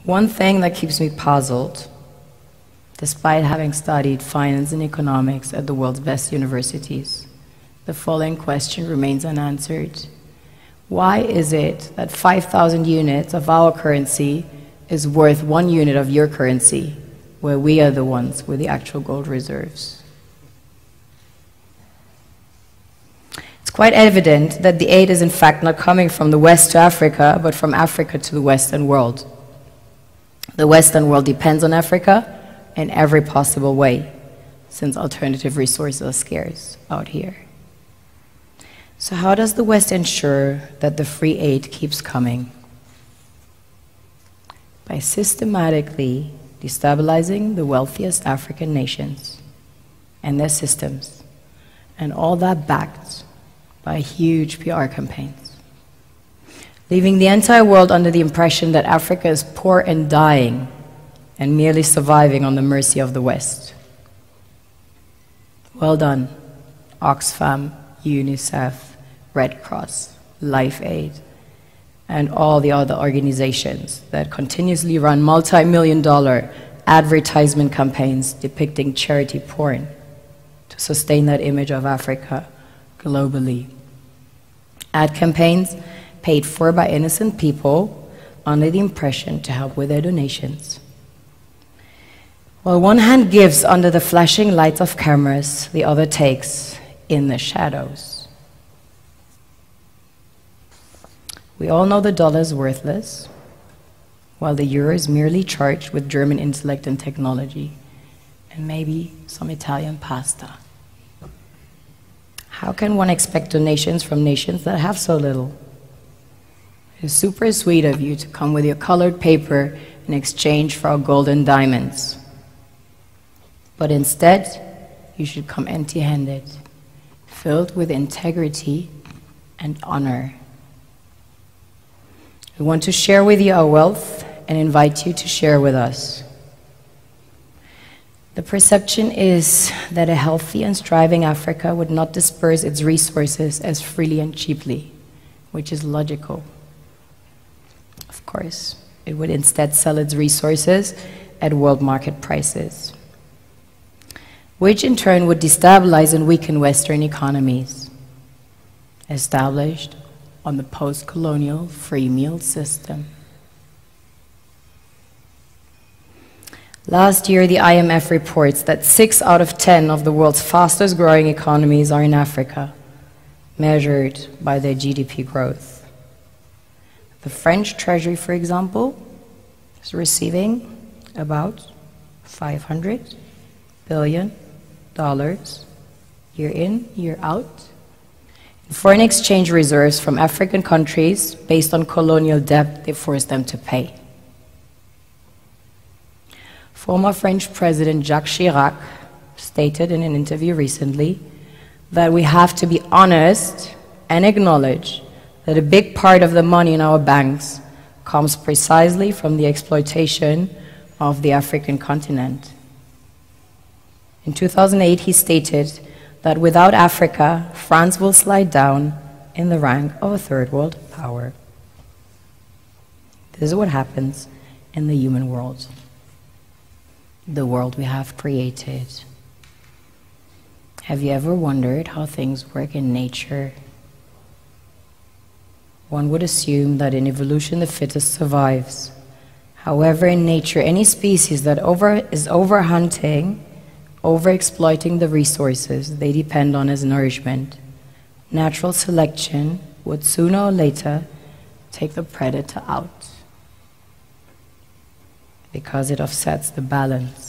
One thing that keeps me puzzled, despite having studied finance and economics at the world's best universities, the following question remains unanswered. Why is it that 5,000 units of our currency is worth 1 unit of your currency, where we are the ones with the actual gold reserves? It's quite evident that the aid is in fact not coming from the West to Africa, but from Africa to the Western world. The Western world depends on Africa in every possible way, since alternative resources are scarce out here. So how does the West ensure that the free aid keeps coming? By systematically destabilizing the wealthiest African nations and their systems, and all that backed by huge PR campaigns, leaving the entire world under the impression that Africa is poor and dying and merely surviving on the mercy of the West. Well done, Oxfam, UNICEF, Red Cross, Life Aid, and all the other organizations that continuously run multi-million-dollar advertisement campaigns depicting charity porn to sustain that image of Africa globally. Ad campaigns paid for by innocent people under the impression to help with their donations. While one hand gives under the flashing lights of cameras, the other takes in the shadows. We all know the dollar is worthless, while the euro is merely charged with German intellect and technology, and maybe some Italian pasta. How can one expect donations from nations that have so little? It is super sweet of you to come with your colored paper in exchange for our gold and diamonds. But instead, you should come empty-handed, filled with integrity and honor. We want to share with you our wealth and invite you to share with us. The perception is that a healthy and striving Africa would not disperse its resources as freely and cheaply, which is logical. Of course, it would instead sell its resources at world market prices, which in turn would destabilize and weaken Western economies, established on the post-colonial free meal system. Last year, the IMF reports that 6 out of 10 of the world's fastest growing economies are in Africa, measured by their GDP growth. The French Treasury, for example, is receiving about $500 billion year in, year out, in foreign exchange reserves from African countries based on colonial debt they forced them to pay. Former French President Jacques Chirac stated in an interview recently that we have to be honest and acknowledge that a big part of the money in our banks comes precisely from the exploitation of the African continent. In 2008, he stated that without Africa, France will slide down in the rank of a third world power. This is what happens in the human world, the world we have created. Have you ever wondered how things work in nature? One would assume that in evolution the fittest survives. However, in nature, any species that is overhunting, overexploiting the resources they depend on as nourishment, natural selection would sooner or later take the predator out, because it offsets the balance.